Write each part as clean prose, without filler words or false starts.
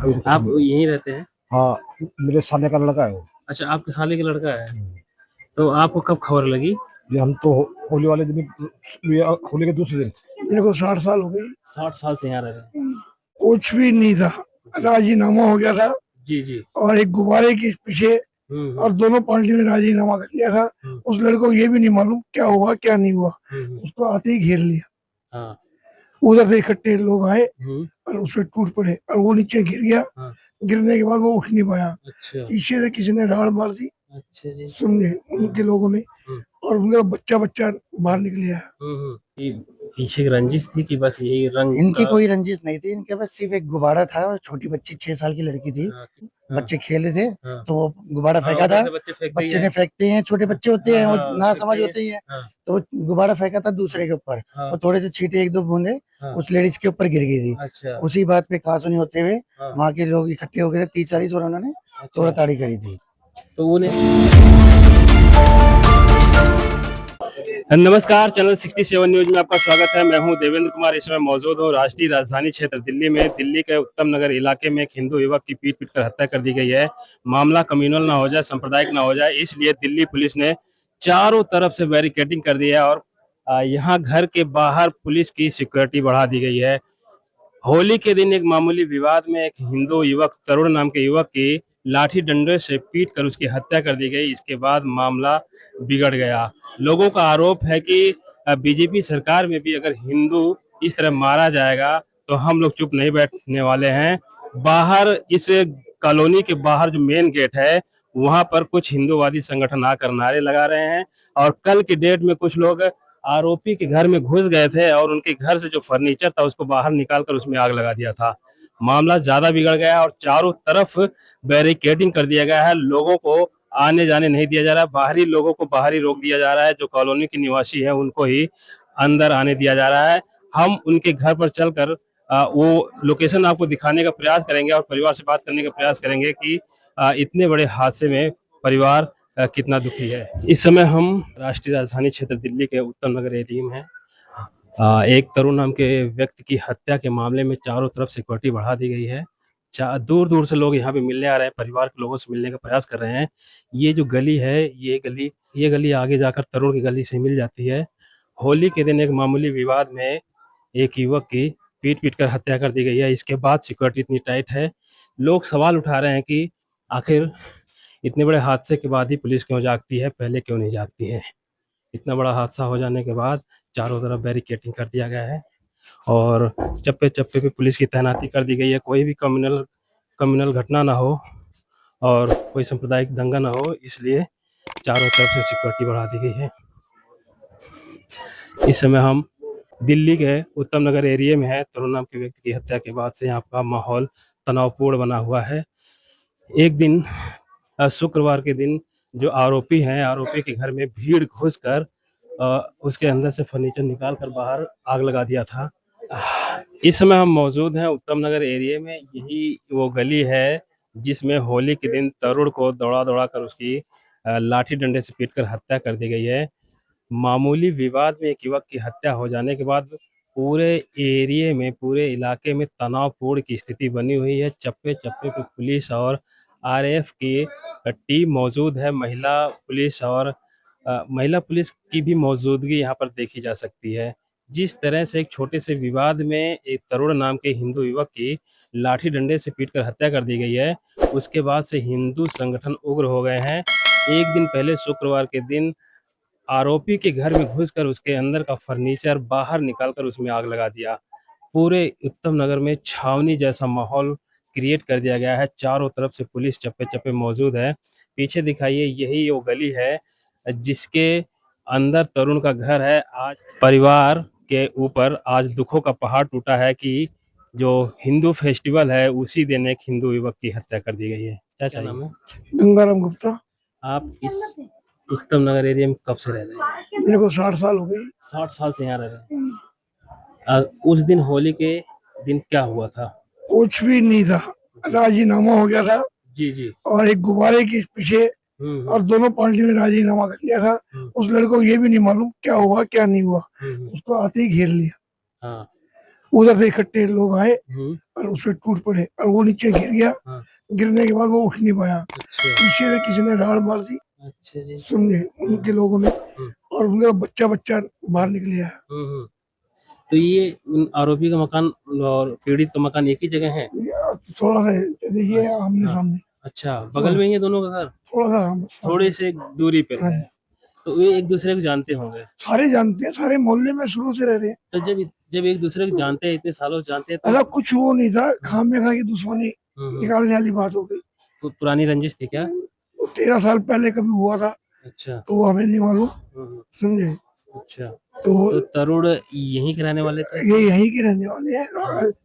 अभी तो कुछ आप नहीं। यहीं रहते हैं? हाँ, मेरे साले का लड़का है वो। अच्छा, आपके साले का लड़का है। तो आपको कब खबर लगी? ये हम तो होली वाले दिन ये होली के दूसरे दिन। मेरे को 60 साल हो गई। 60 साल से यहाँ रह रहे हैं? कुछ भी नहीं था, जी राजीनामा हो गया था। जी जी। और एक गुब्बारे के पीछे और दोनों पार्टी ने राजीनामा कर लिया था। हम्म, उस लड़के को ये भी नहीं मालूम क्या हुआ क्या नहीं हुआ। हम्म। उसको आते ही घेर लिया। हाँ। उधर से इकट्ठे लोग आए हम्म। और उस पर टूट पड़े और वो नीचे गिर गया। हाँ। गिरने के बाद वो उठ नहीं पाया। अच्छा। पीछे से किसी ने राड़ मार दी, अच्छा जी। समझे, उनके लोगों ने। हम्म, और उनका बच्चा बच्चा बाहर निकल आया। ये पीछे की रंजिश थी कि बस यही रंग इनकी का? कोई रंजिश नहीं थी, इनके पास सिर्फ एक गुब्बारा था और छोटी बच्ची 6 साल की लड़की थी। हाँ हाँ बच्चे खेल रहे थे हाँ। तो वो गुब्बारा हाँ, फेंका उधर था। से बच्चे फेंकते ही बच्चे हैं। ने फेंकते हैं, छोटे हाँ बच्चे होते हाँ हैं, वो हाँ, ना फेंकते समझ ही हैं। होते ही हैं। हाँ तो वो गुब्बारा फेंका था दूसरे के ऊपर, हाँ और थोड़े से छींटे एक दो बूंदे हाँ। उस लेडीज के ऊपर गिर गई थी। अच्छा। उसी बात पे कहासुनी होते हुए हाँ। वहां के लोग इकट्ठे हो गए थे, 30-40, और उन्होंने तोड़ा अच्छा। ताड़ी करी थी। तो उन्हें नमस्कार, चैनल 67 न्यूज में आपका स्वागत है। मैं हूं देवेंद्र कुमार। इस समय मौजूद हूं राष्ट्रीय राजधानी क्षेत्र दिल्ली में। दिल्ली के उत्तम नगर इलाके में एक हिंदू युवक की पीट कर हत्या कर दी गई है। मामला कम्युनल ना हो जाए, सांप्रदायिक ना हो जाए, इसलिए दिल्ली पुलिस ने चारों तरफ से बैरिकेडिंग कर दी है और यहाँ घर के बाहर पुलिस की सिक्योरिटी बढ़ा दी गई है। होली के दिन एक मामूली विवाद में एक हिंदू युवक, तरुण नाम के युवक की लाठी डंडे से पीट कर उसकी हत्या कर दी गई। इसके बाद मामला बिगड़ गया। लोगों का आरोप है कि बीजेपी सरकार में भी अगर हिंदू इस तरह मारा जाएगा तो हम लोग चुप नहीं बैठने वाले हैं। बाहर इस कॉलोनी के बाहर जो मेन गेट है वहां पर कुछ हिंदूवादी संगठन आकर नारे लगा रहे हैं और कल की डेट में कुछ लोग आरोपी के घर में घुस गए थे और उनके घर से जो फर्नीचर था उसको बाहर निकालकर उसमें आग लगा दिया था। मामला ज्यादा बिगड़ गया और चारों तरफ बैरिकेडिंग कर दिया गया है। लोगों को आने जाने नहीं दिया जा रहा है। बाहरी लोगों को बाहर ही रोक दिया जा रहा है। जो कॉलोनी के निवासी है उनको ही अंदर आने दिया जा रहा है। हम उनके घर पर चलकर वो लोकेशन आपको दिखाने का प्रयास करेंगे और परिवार से बात करने का प्रयास करेंगे कि इतने बड़े हादसे में परिवार कितना दुखी है। इस समय हम राष्ट्रीय राजधानी क्षेत्र दिल्ली के उत्तम नगर एरिया में हैं। एक तरुण नाम के व्यक्ति की हत्या के मामले में चारों तरफ सिक्योरिटी बढ़ा दी गई है। दूर दूर से लोग यहाँ पे मिलने आ रहे हैं, परिवार के लोगों से मिलने का प्रयास कर रहे हैं। ये जो गली है, ये गली आगे जाकर तरुण की गली से मिल जाती है। होली के दिन एक मामूली विवाद में एक युवक की पीट पीट कर हत्या कर दी गई है। इसके बाद सिक्योरिटी इतनी टाइट है। लोग सवाल उठा रहे हैं कि आखिर इतने बड़े हादसे के बाद ही पुलिस क्यों जागती है, पहले क्यों नहीं जागती है। इतना बड़ा हादसा हो जाने के बाद चारों तरफ बैरिकेडिंग कर दिया गया है और चप्पे चप्पे पे पुलिस की तैनाती कर दी गई है। कोई भी कम्युनल कम्युनल घटना ना हो और कोई सांप्रदायिक दंगा ना हो, इसलिए चारों तरफ से सिक्योरिटी बढ़ा दी गई है। इस समय हम दिल्ली के उत्तम नगर एरिया में है। तरुण नाम के व्यक्ति की हत्या के बाद से यहाँ का माहौल तनावपूर्ण बना हुआ है। एक दिन शुक्रवार के दिन जो आरोपी हैं, आरोपी के घर में भीड़ घुसकर उसके अंदर से फर्नीचर निकाल कर बाहर आग लगा दिया था। इस समय हम मौजूद हैं उत्तम नगर एरिया में। यही वो गली है जिसमें होली के दिन तरुण को दौड़ा दौड़ा कर उसकी लाठी डंडे से पीटकर हत्या कर दी गई है। मामूली विवाद में एक युवक की हत्या हो जाने के बाद पूरे एरिया में, पूरे इलाके में तनावपूर्ण की स्थिति बनी हुई है। चप्पे चप्पे पे पुलिस और आरएएफ की टीम मौजूद है। महिला पुलिस की भी मौजूदगी यहाँ पर देखी जा सकती है। जिस तरह से एक छोटे से विवाद में एक तरुण नाम के हिंदू युवक की लाठी डंडे से पीटकर हत्या कर दी गई है, उसके बाद से हिंदू संगठन उग्र हो गए हैं। एक दिन पहले शुक्रवार के दिन आरोपी के घर में घुसकर उसके अंदर का फर्नीचर बाहर निकालकर उसमें आग लगा दिया। पूरे उत्तम नगर में छावनी जैसा माहौल क्रिएट कर दिया गया है। चारों तरफ से पुलिस चप्पे चप्पे मौजूद है। पीछे दिखाइए, यही वो गली है जिसके अंदर तरुण का घर है। आज परिवार के ऊपर आज दुखों का पहाड़ टूटा है कि जो हिंदू फेस्टिवल है उसी दिन एक हिंदू युवक की हत्या कर दी गई है। क्या नाम है? गंगाराम गुप्ता। आप इस उत्तम नगर एरिया में कब से रह रहे हैं? मेरे को 60 साल हो गई। 60 साल से यहाँ रह रहे हैं। उस दिन होली के दिन क्या हुआ था? कुछ भी नहीं था, राजीनामा हो गया था। जी जी। और एक गुब्बारे के पीछे और दोनों पार्टी ने राजीनामा कर लिया था। उस लड़के को ये भी नहीं मालूम क्या हुआ क्या नहीं हुआ। उसको आते ही घेर लिया। हाँ। उधर से इकट्ठे लोग आए हम्म, और उसमें टूट पड़े और वो नीचे गिर गया। हाँ, गिरने के बाद वो उठ नहीं पाया, अच्छा, पीछे से किसी ने राड़ मार दी, अच्छा जी, समझे, उनके लोगों ने, हम्म, और उनका बच्चा बच्चा बाहर निकल आया। हम्म। तो ये उन आरोपी का मकान और पीड़ित का मकान एक ही जगह है? थोड़ा सा जैसे ये अच्छा, आमने हाँ, सामने, अच्छा, बगल में ही है दोनों का घर? थोड़ा सा थोड़े से दूरी पे? हाँ जी। तो वे एक दूसरे को जानते होंगे? सारे जानते हैं, सारे मोहल्ले में शुरू से रह रहे हैं। तो जब जब एक दूसरे को जानते हैं, इतने सालों से जानते हैं, ऐसा तो कुछ वो नहीं था, खामे खा की दुश्मनी निकालने वाली बात हो गई। पुरानी रंजिश थी क्या? वो 13 साल पहले कभी हुआ था, अच्छा, तो वो हमें नहीं मालूम, हम्म, समझे। अच्छा। तो तो तरुण यहीं के रहने वाले थे? ये यहीं के रहने वाले हैं,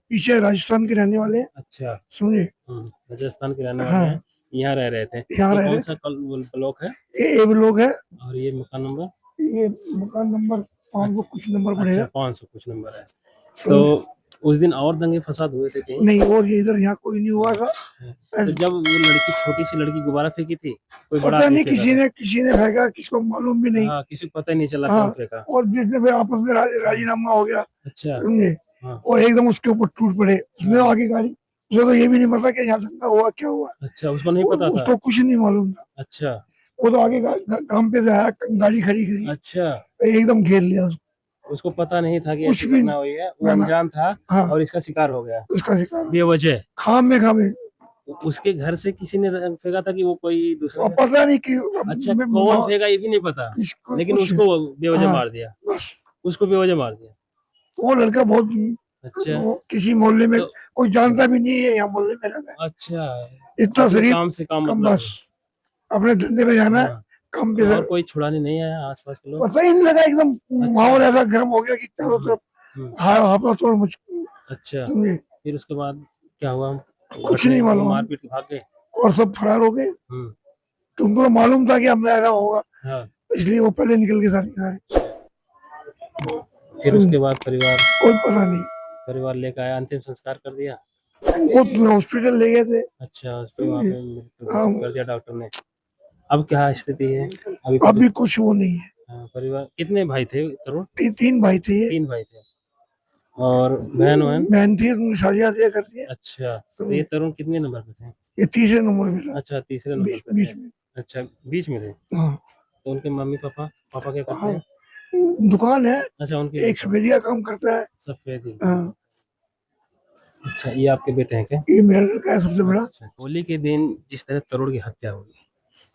पीछे राजस्थान के रहने वाले हैं, अच्छा, समझे। राजस्थान के रहने वाले हैं, हाँ, यहाँ रह रहे थे। यहाँ ये रह कौन रहे सा थे। ब्लॉक है? ये लोग है, और ये मकान नंबर? ये मकान नंबर 500 कुछ नंबर अच्छा, पड़ेगा। 500 कुछ नंबर है। तो समझे? उस दिन और दंगे फसाद हुए थे कहीं? नहीं, और ये इधर यहाँ कोई नहीं हुआ था। तो जब वो लड़की, छोटी सी लड़की गुब्बारा फेंकी थी, कोई बड़ा पता आदमी नहीं, फेंका था? किसी ने फेंका, किसको मालूम भी नहीं। हाँ, किसी को पता ही नहीं चला हाँ, कौन फेंका। और जिसने फिर आपस में राजीनामा हो गया, अच्छा, समझे, हाँ, और एकदम उसके ऊपर टूट पड़े, उसने हाँ, आगे गाड़ी, उसे तो ये भी नहीं पता कि यहाँ दंगा हुआ क्या हुआ। अच्छा, उसको नहीं पता था? उसको कुछ नहीं मालूम था। अच्छा, वो तो आगे काम पे से आया, गाड़ी खड़ी करी, अच्छा, एकदम घेर लिया उसको। उसको पता नहीं था कि कुछ ऐसी भी घटना हुई है, वो ना ना। अनजान था हाँ, और इसका शिकार हो गया उसका शिकार बेवजह। खाम में उसके घर से किसी ने फेंका था कि वो कोई दूसरा? और पता नहीं कि अच्छा, कौन फेंका ये भी नहीं पता, किसको लेकिन कुछ। उसको बेवजह हाँ, मार दिया। बस उसको बेवजह मार दिया। वो लड़का बहुत, अच्छा, वो किसी मोहल्ले में तो कोई जानता भी नहीं है, यहाँ मोहल्ले में रहता अच्छा, है, इतना अपने शरीफ, काम से काम कम मतलब बस है। अपने धंधे पे जाना है, हाँ, काम तो पे और कोई छुड़ाने नहीं आया आसपास के लोग? पता ही नहीं लगा, एकदम अच्छा, माहौल ऐसा गर्म हो गया कि चारों तरफ हम्म, हाफड़ा तोड़ मच, अच्छा, समझे। फिर उसके बाद क्या हुआ? कुछ नहीं वो मालूम, मारपीट के भाग गए? और सब फरार हो गए। हम्म, तो उनको मालूम था कि हमने ऐसा होगा, हाँ, इसलिए वो पहले निकल के सारे सारे। फिर उसके बाद परिवार कोई पता नहीं, परिवार लेकर आया, अंतिम संस्कार कर दिया? वो हॉस्पिटल ले गए थे। अच्छा, उस पे वहाँ पे मृत्यु हाँ, घोषित कर दिया डॉक्टर ने। अब क्या स्थिति है अभी अभी कुछ वो नहीं है। हाँ, परिवार कितने भाई थे तरुण? तीन भाई थे ये, 3 भाई थे। और बहन? बहन थी, उनकी शादियां कर दी है। अच्छा, तो तो ये तरुण कितने नंबर पे थे? ये तीसरे नंबर पे था, अच्छा, तीसरे नंबर पे थे। बीच में। अच्छा, बीच में थे। हाँ, तो उनके मम्मी पापा पापा क्या करते हाँ, हैं? दुकान है, अच्छा, उनकी एक सफेदी का काम करता है। सफेदी। हाँ, अच्छा, ये आपके बेटे हैं क्या? ये मेरा लड़का है सबसे बड़ा। अच्छा, होली के दिन जिस तरह तरुण की हत्या हुई,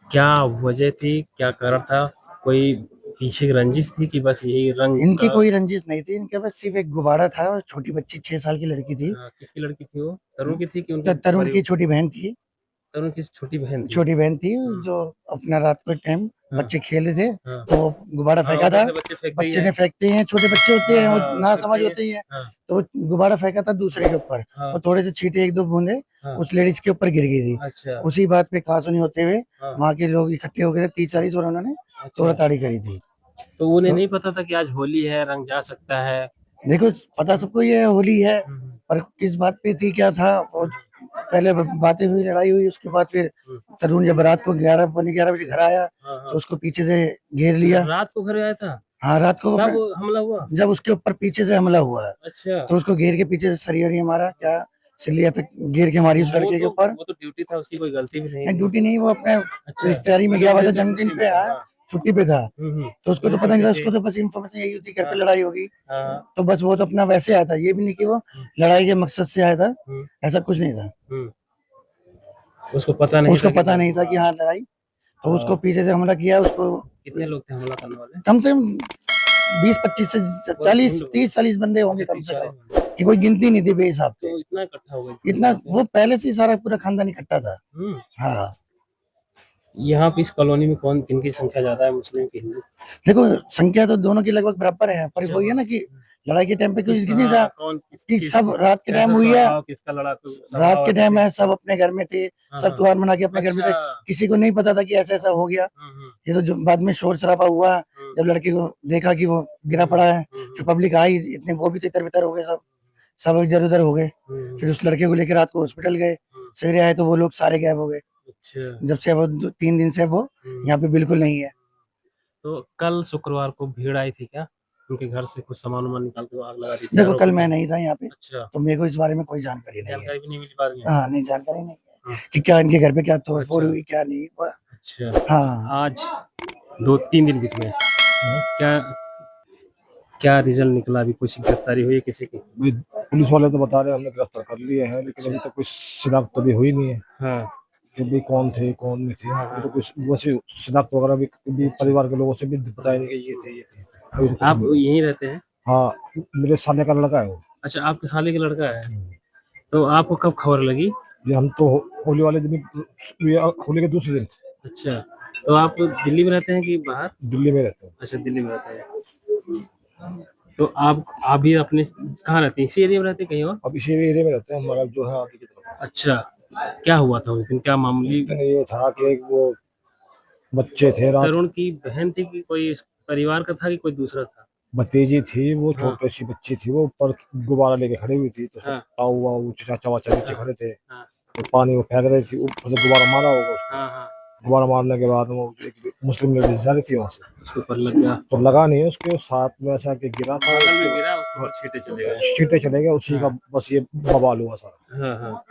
क्या वजह थी, क्या कारण था? कोई पीछे की रंजिश थी कि बस यही रंग इनकी कोई रंजिश नहीं थी, इनके पास सिर्फ एक गुब्बारा था, और छोटी बच्ची 6 साल की लड़की थी। किसकी लड़की थी वो? तरुण की थी कि उनके तरुण की छोटी बहन थी, तरुण की छोटी बहन थी? छोटी बहन थी, हाँ, जो अपना रात को टाइम हाँ, बच्चे खेल रहे थे, हाँ, तो वो गुब्बारा हाँ, फेंका उधर था। से बच्चे फेंकते ही बच्चे हैं। ने फेंकते हैं, छोटे बच्चे होते हैं, वो हाँ, ना फेंकते समझ ही हैं। होती है, हाँ, तो वो गुब्बारा फेंका था दूसरे के ऊपर, हाँ, और थोड़े से छींटे, एक दो बूंदे हाँ, उस लेडीज के ऊपर गिर गई थी। अच्छा, उसी बात पे कहासुनी होते हुए हाँ, वहां के लोग इकट्ठे हो गए थे, 30-40, और उन्होंने तोड़ा अच्छा। ताड़ी करी थी। तो उन्हें तो नहीं पता था कि आज होली है, रंग जा सकता है? देखो, पता सबको ये होली है, हम्म, पर किस बात पे थी क्या था, और पहले बातें हुई, लड़ाई हुई, उसके बाद फिर तरुण जब रात को 11 बजे घर आया, हाँ, तो हाँ। उसको पीछे से घेर लिया। रात को घर आया था? हाँ, रात को तब हमला हुआ? जब उसके ऊपर पीछे से हमला हुआ है, अच्छा, तो उसको घेर के पीछे से सरिया मारा, क्या सिलिया तक घेर के मारी उस लड़के के ऊपर। वो तो ड्यूटी था, उसकी कोई गलती भी नहीं थी। ड्यूटी नहीं, वो अपने अच्छा, रिश्तेदारी में गया हुआ था, जन्मदिन जन्मदिन खुशी पे में, आया, हाँ, छुट्टी पे था। तो उसको तो पता नहीं था, छुट्टी उसको थी। तो बस इन्फॉर्मेशन यही होती घर पे हाँ, लड़ाई होगी, हाँ, तो बस वो तो अपना वैसे आया था, ये भी नहीं कि वो लड़ाई के मकसद से आया था, हम्म, ऐसा कुछ नहीं था। हम्म। उसको पता नहीं उसको था कि पता नहीं था कि हाँ लड़ाई, तो उसको पीछे से हमला किया उसको। कितने लोग थे हमला करने वाले? कम से कम 20-25 से पूरा 40, झुंड? 30-40 बंदे होंगे अच्छा, कम से 30-40 कम, बंदे। कि कोई गिनती नहीं थी बेहिसाब से। तो इतना इकट्ठा हो गए इतना वो पहले से ही सारा पूरा खानदान इकट्ठा था। हम्म। हाँ, यहाँ पे इस कॉलोनी में कौन किनकी संख्या ज्यादा है, मुस्लिम की हिंदू? देखो संख्या तो दोनों की लगभग बराबर है, पर वही है ना कि लड़ाई के टाइम पे कुछ नहीं था, कौन कि सब रात के टाइम हुई है, किसका लड़ा रात के टाइम है, सब अपने घर में थे, हाँ, सब हाँ। त्योहार मना के अपने घर में थे, अच्छा, किसी को नहीं पता था कि ऐसा ऐसा हो गया। ये तो जो बाद में शोर शराबा हुआ, जब लड़के को देखा कि वो गिरा पड़ा है, फिर पब्लिक आई, इतने वो भी तितर बितर हो गए, सब सब इधर उधर हो गए। फिर उस लड़के को लेकर रात को हॉस्पिटल गए, सवेरे आए तो वो लोग सारे गायब हो गए। अच्छा। जब से वो 3 दिन से वो यहाँ पे बिल्कुल नहीं है। तो कल शुक्रवार को भीड़ आई थी क्या उनके घर से कुछ सामान वामान निकाल के आग लगा दी थी देखो कल आरोपी मैं ने। नहीं था यहाँ पे, अच्छा, तो मेरे को इस बारे में कोई जानकारी नहीं है। जानकारी भी नहीं मिली बाद में। हाँ, नहीं जानकारी नहीं हाँ। है कि क्या इनके घर पे क्या तोड़फोड़ अच्छा। हुई, क्या नहीं हुआ। अच्छा, हाँ, आज 2-3 दिन बीत गए, क्या क्या रिजल्ट निकला? अभी कुछ गिरफ्तारी हुई है किसी की? भाई पुलिस वाले तो बता रहे हैं हमने गिरफ्तार कर लिए हैं, लेकिन अभी तक कुछ शिनाख्त तो भी हुई नहीं है हाँ कि भाई कौन थे कौन नहीं थे। हाँ अभी तो हाँ। कुछ वैसे शिनाख्त वगैरह भी परिवार के लोगों से भी बताया नहीं कि ये थे ये थे, अभी तो कुछ आप नहीं। यहीं रहते हैं? हाँ, मेरे साले का लड़का है वो। अच्छा, आपके साले का लड़का है। तो आपको कब खबर लगी? ये हम तो होली वाले दिन ये होली के दूसरे दिन अच्छा, तो आप दिल्ली में रहते हैं कि बाहर? दिल्ली में रहते हैं। अच्छा, दिल्ली में रहते हैं। तो आप भी अपने कहाँ रहते हैं? इसी एरिया में रहते हैं कहीं और? अब इसी एरिया में रहते हैं, हमारा जो है आगे की तरफ। अच्छा, क्या हुआ था उस दिन? क्या मामूली? लेकिन ये था कि वो बच्चे थे रात, तरुण की बहन थी कि कोई इस परिवार का था कि कोई दूसरा था? भतीजी थी, वो हाँ छोटी सी बच्ची थी, वो ऊपर गुब्बारा लेके खड़ी हुई थी, तो सब हाँ ताऊ वाऊ चाचा वाचा नीचे हाँ खड़े थे, हाँ तो पानी वो फेंक रही थी, ऊपर से गुब्बारा मारा होगा उसको। हाँ हाँ। गुब्बारा मारने के बाद वो एक मुस्लिम लेडीज जा रही थी वहां से, उसके ऊपर लग गया, तो लगा नहीं है उसके साथ में, ऐसा कि गिरा था, बगल में गिरा, उसके ऊपर छींटे चले गए। छींटे चले गए उसी का, हाँ बस ये बवाल हुआ सारा, हाँ हाँ।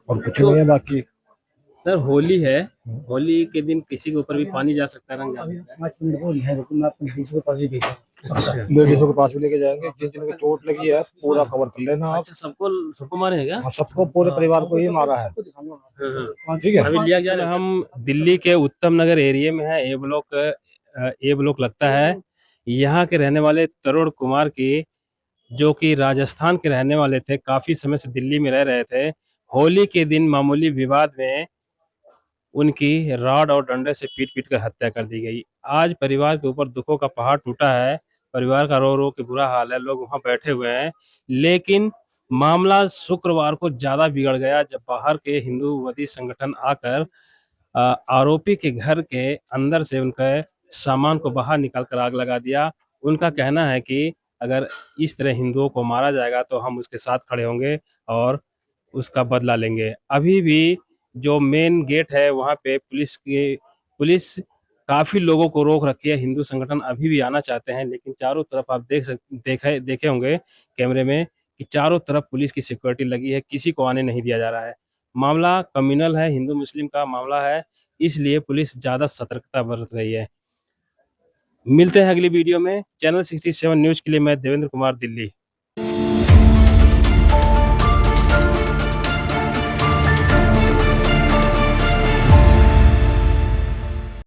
और कुछ तो नहीं है बाकी। सर होली है, होली के दिन किसी के ऊपर भी पानी जा सकता है, रंग जा सकता है। 5 मिनट को है, रुको मैं अपने पुलिस के पास ही भेजा। अच्छा लेडीजों के पास भी लेके जाएंगे, जिन जिन को चोट लगी है पूरा कवर कर लेना आप। अच्छा, सबको सबको मारे हैं क्या? हाँ, सबको पूरे परिवार को ही मारा है, हाँ, ठीक है। अभी लिया गया। हम दिल्ली के उत्तम नगर एरिया में है, ए ब्लॉक लगता है। यहाँ के रहने वाले तरुण कुमार की, जो कि राजस्थान के रहने वाले थे, काफी समय से दिल्ली में रह रहे थे। होली के दिन मामूली विवाद में उनकी रॉड और डंडे से पीट पीट कर हत्या कर दी गई। आज परिवार के ऊपर दुखों का पहाड़ टूटा है, परिवार का रो रो के बुरा हाल है, लोग वहां बैठे हुए हैं। लेकिन मामला शुक्रवार को ज्यादा बिगड़ गया जब बाहर के हिंदूवादी संगठन आकर आरोपी के घर के अंदर से उनके सामान को बाहर निकाल कर आग लगा दिया। उनका कहना है कि अगर इस तरह हिंदुओं को मारा जाएगा तो हम उसके साथ खड़े होंगे और उसका बदला लेंगे। अभी भी जो मेन गेट है वहाँ पे पुलिस काफी लोगों को रोक रखी है। हिंदू संगठन अभी भी आना चाहते हैं, लेकिन चारों तरफ आप देखे होंगे कैमरे में कि चारों तरफ पुलिस की सिक्योरिटी लगी है, किसी को आने नहीं दिया जा रहा है। मामला कम्युनल है, हिंदू मुस्लिम का मामला है, इसलिए पुलिस ज्यादा सतर्कता बरत रही है। मिलते हैं अगली वीडियो में। चैनल 67 न्यूज के लिए मैं देवेंद्र कुमार, दिल्ली।